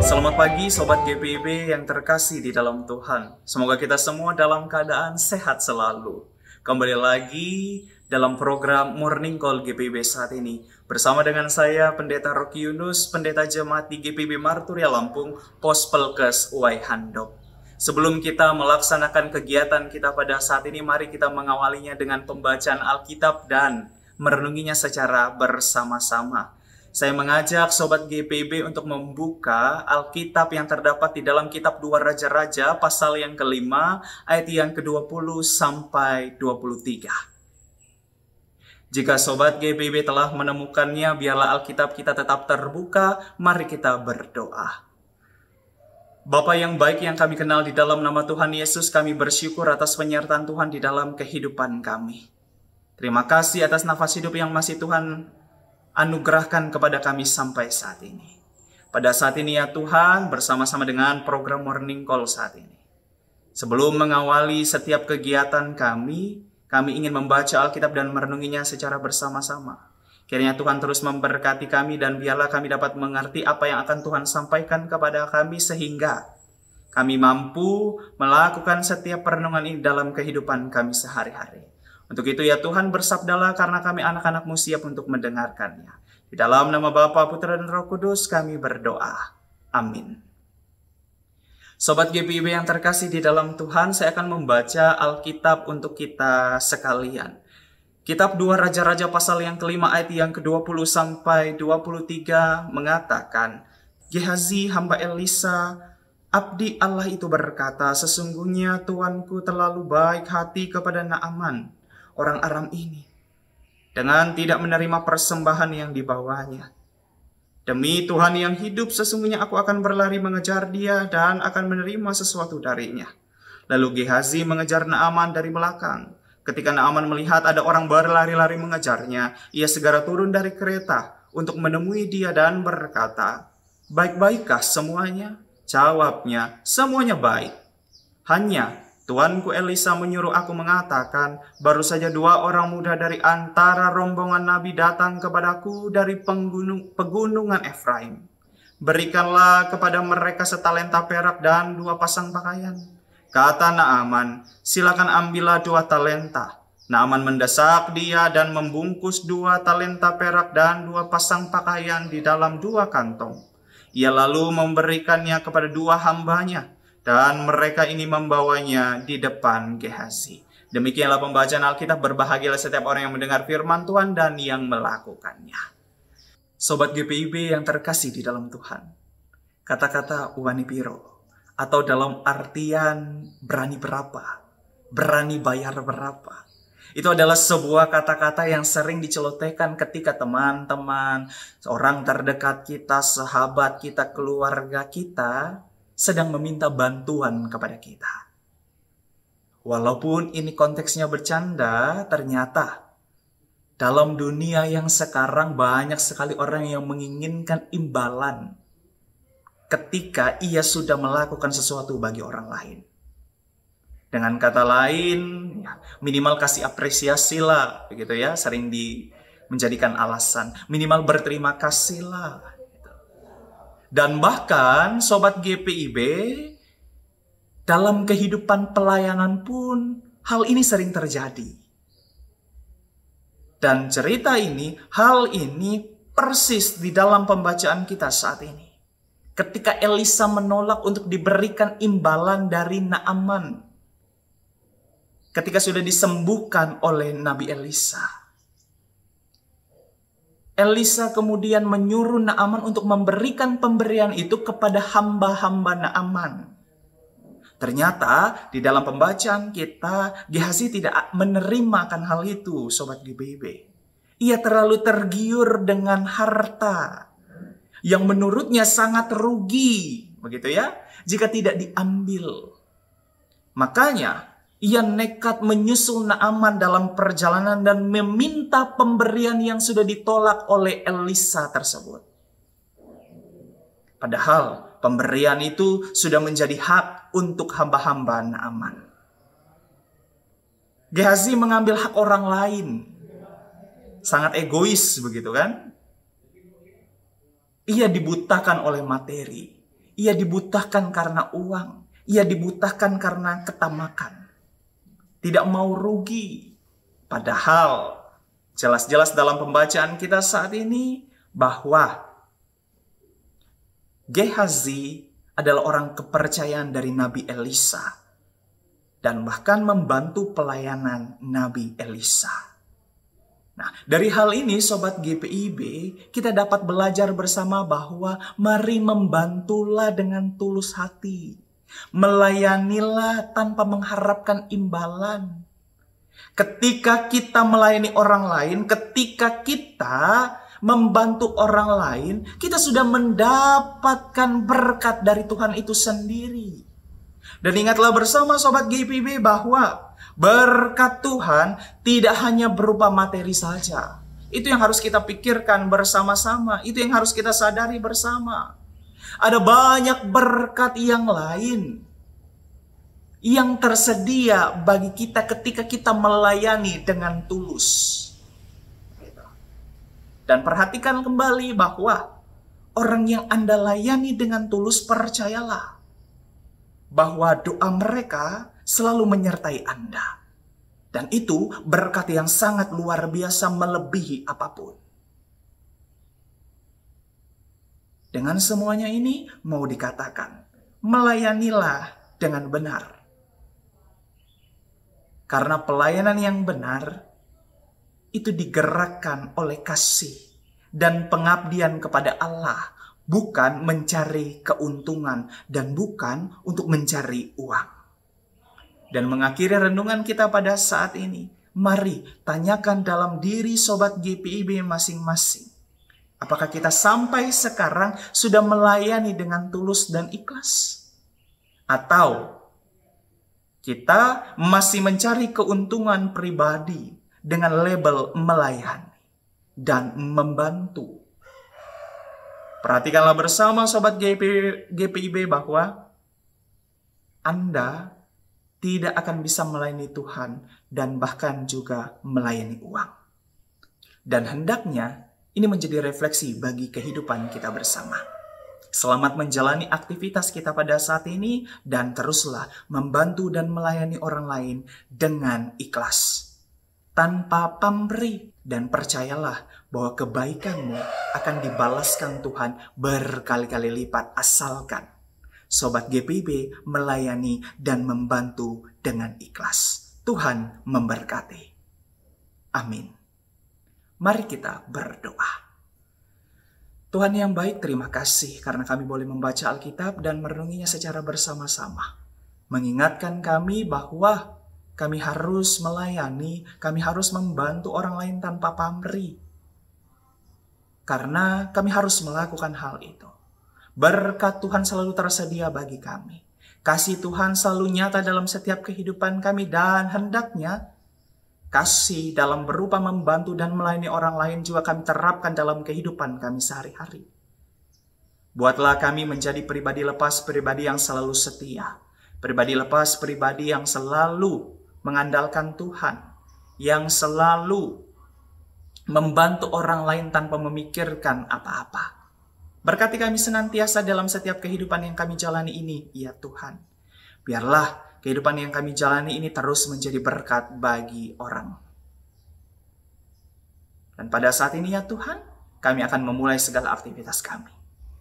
Selamat pagi Sobat GPIB yang terkasih di dalam Tuhan. Semoga kita semua dalam keadaan sehat selalu. Kembali lagi dalam program Morning Call GPIB saat ini. Bersama dengan saya Pendeta Rocky Yunus, Pendeta Jemaat di GPIB Marturia Lampung, Pos Pelkes Uwai Handok. Sebelum kita melaksanakan kegiatan kita pada saat ini, mari kita mengawalinya dengan pembacaan Alkitab dan merenunginya secara bersama-sama. Saya mengajak Sobat GPIB untuk membuka Alkitab yang terdapat di dalam kitab 2 Raja-Raja pasal yang kelima ayat yang ke-20 sampai 23. Jika Sobat GPIB telah menemukannya, biarlah Alkitab kita tetap terbuka, mari kita berdoa. Bapa yang baik yang kami kenal, di dalam nama Tuhan Yesus kami bersyukur atas penyertaan Tuhan di dalam kehidupan kami. Terima kasih atas nafas hidup yang masih Tuhan anugerahkan kepada kami sampai saat ini. Pada saat ini ya Tuhan, bersama-sama dengan program Morning Call saat ini, sebelum mengawali setiap kegiatan kami ingin membaca Alkitab dan merenunginya secara bersama-sama. Kiranya Tuhan terus memberkati kami dan biarlah kami dapat mengerti apa yang akan Tuhan sampaikan kepada kami sehingga kami mampu melakukan setiap perenungan ini dalam kehidupan kami sehari-hari. Untuk itu ya Tuhan, bersabdalah karena kami anak-anak-Mu siap untuk mendengarkannya. Di dalam nama Bapa, Putra dan Roh Kudus kami berdoa. Amin. Sobat GPIB yang terkasih di dalam Tuhan, saya akan membaca Alkitab untuk kita sekalian. Kitab 2 Raja-Raja pasal yang kelima ayat yang ke-20 sampai 23 mengatakan, Gehazi hamba Elisa, abdi Allah itu berkata, sesungguhnya Tuanku terlalu baik hati kepada Naaman, orang Aram ini, dengan tidak menerima persembahan yang dibawanya. Demi Tuhan yang hidup, sesungguhnya aku akan berlari mengejar dia dan akan menerima sesuatu darinya. Lalu Gehazi mengejar Naaman dari belakang. Ketika Naaman melihat ada orang berlari-lari mengejarnya, ia segera turun dari kereta untuk menemui dia dan berkata, baik-baikkah semuanya? Jawabnya, semuanya baik. Hanya Tuanku Elisa menyuruh aku mengatakan, baru saja 2 orang muda dari antara rombongan Nabi datang kepadaku dari pegunungan Efraim. Berikanlah kepada mereka setalenta perak dan 2 pasang pakaian. Kata Naaman, silakan ambillah 2 talenta. Naaman mendesak dia dan membungkus 2 talenta perak dan 2 pasang pakaian di dalam 2 kantong. Ia lalu memberikannya kepada 2 hambanya. Dan mereka ini membawanya di depan Gehazi. Demikianlah pembacaan Alkitab. Berbahagialah setiap orang yang mendengar firman Tuhan dan yang melakukannya. Sobat GPIB yang terkasih di dalam Tuhan, kata-kata wani piro, atau dalam artian berani berapa, berani bayar berapa, itu adalah sebuah kata-kata yang sering dicelotehkan ketika teman-teman, orang terdekat kita, sahabat kita, keluarga kita sedang meminta bantuan kepada kita. Walaupun ini konteksnya bercanda, ternyata dalam dunia yang sekarang banyak sekali orang yang menginginkan imbalan ketika ia sudah melakukan sesuatu bagi orang lain. Dengan kata lain, minimal kasih apresiasi lah, begitu ya, sering menjadikan alasan. Minimal berterima kasih lah. Dan bahkan Sobat GPIB, dalam kehidupan pelayanan pun hal ini sering terjadi. Dan cerita ini, hal ini persis di dalam pembacaan kita saat ini. Ketika Elisa menolak untuk diberikan imbalan dari Naaman. Ketika sudah disembuhkan oleh Nabi Elisa. Elisa kemudian menyuruh Naaman untuk memberikan pemberian itu kepada hamba-hamba Naaman. Ternyata di dalam pembacaan kita, Gehazi tidak menerima akan hal itu, Sobat GPIB. Ia terlalu tergiur dengan harta yang menurutnya sangat rugi, begitu ya, jika tidak diambil. Makanya ia nekat menyusul Naaman dalam perjalanan dan meminta pemberian yang sudah ditolak oleh Elisa tersebut. Padahal pemberian itu sudah menjadi hak untuk hamba-hamba Naaman. Gehazi mengambil hak orang lain. Sangat egois begitu kan? Ia dibutakan oleh materi. ia dibutahkan karena uang, ia dibutahkan karena ketamakan. Tidak mau rugi. Padahal jelas-jelas dalam pembacaan kita saat ini bahwa Gehazi adalah orang kepercayaan dari Nabi Elisa dan bahkan membantu pelayanan Nabi Elisa. Nah, dari hal ini Sobat GPIB, kita dapat belajar bersama bahwa mari membantulah dengan tulus hati. Melayanilah tanpa mengharapkan imbalan. Ketika kita melayani orang lain, ketika kita membantu orang lain, kita sudah mendapatkan berkat dari Tuhan itu sendiri. Dan ingatlah bersama Sobat GPIB bahwa berkat Tuhan tidak hanya berupa materi saja. Itu yang harus kita pikirkan bersama-sama. Itu yang harus kita sadari bersama. Ada banyak berkat yang lain yang tersedia bagi kita ketika kita melayani dengan tulus. Dan perhatikan kembali bahwa orang yang Anda layani dengan tulus, percayalah bahwa doa mereka selalu menyertai Anda. Dan itu berkat yang sangat luar biasa melebihi apapun. Dengan semuanya ini mau dikatakan, melayanilah dengan benar. Karena pelayanan yang benar itu digerakkan oleh kasih dan pengabdian kepada Allah. Bukan mencari keuntungan dan bukan untuk mencari uang. Dan mengakhiri renungan kita pada saat ini, mari tanyakan dalam diri Sobat GPIB masing-masing. Apakah kita sampai sekarang sudah melayani dengan tulus dan ikhlas? Atau kita masih mencari keuntungan pribadi dengan label melayani dan membantu? Perhatikanlah bersama Sobat GPIB bahwa Anda tidak akan bisa melayani Tuhan dan bahkan juga melayani uang. Dan hendaknya ini menjadi refleksi bagi kehidupan kita bersama. Selamat menjalani aktivitas kita pada saat ini dan teruslah membantu dan melayani orang lain dengan ikhlas. Tanpa pamrih, dan percayalah bahwa kebaikanmu akan dibalaskan Tuhan berkali-kali lipat asalkan Sobat GPIB melayani dan membantu dengan ikhlas. Tuhan memberkati. Amin. Mari kita berdoa. Tuhan yang baik, terima kasih karena kami boleh membaca Alkitab dan merenunginya secara bersama-sama. Mengingatkan kami bahwa kami harus melayani, kami harus membantu orang lain tanpa pamrih. Karena kami harus melakukan hal itu. Berkat Tuhan selalu tersedia bagi kami. Kasih Tuhan selalu nyata dalam setiap kehidupan kami dan hendaknya kasih dalam berupa membantu dan melayani orang lain juga kami terapkan dalam kehidupan kami sehari-hari. Buatlah kami menjadi pribadi lepas, pribadi yang selalu setia. Pribadi lepas, pribadi yang selalu mengandalkan Tuhan, yang selalu membantu orang lain tanpa memikirkan apa-apa. Berkati kami senantiasa dalam setiap kehidupan yang kami jalani ini, ya Tuhan. Biarlah kehidupan yang kami jalani ini terus menjadi berkat bagi orang. Dan pada saat ini ya Tuhan, kami akan memulai segala aktivitas kami.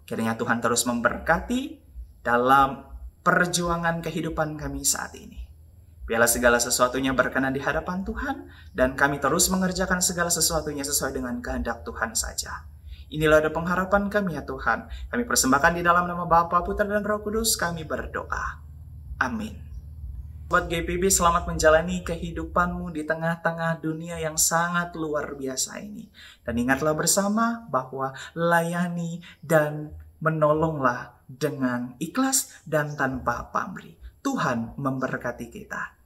Kiranya Tuhan terus memberkati dalam perjuangan kehidupan kami saat ini. Biarlah segala sesuatunya berkenan di hadapan Tuhan, dan kami terus mengerjakan segala sesuatunya sesuai dengan kehendak Tuhan saja. Inilah ada pengharapan kami ya Tuhan. Kami persembahkan di dalam nama Bapa, Putra, dan Roh Kudus, kami berdoa. Amin. Buat GPIB, selamat menjalani kehidupanmu di tengah-tengah dunia yang sangat luar biasa ini. Dan ingatlah bersama bahwa layani dan menolonglah dengan ikhlas dan tanpa pamrih. Tuhan memberkati kita.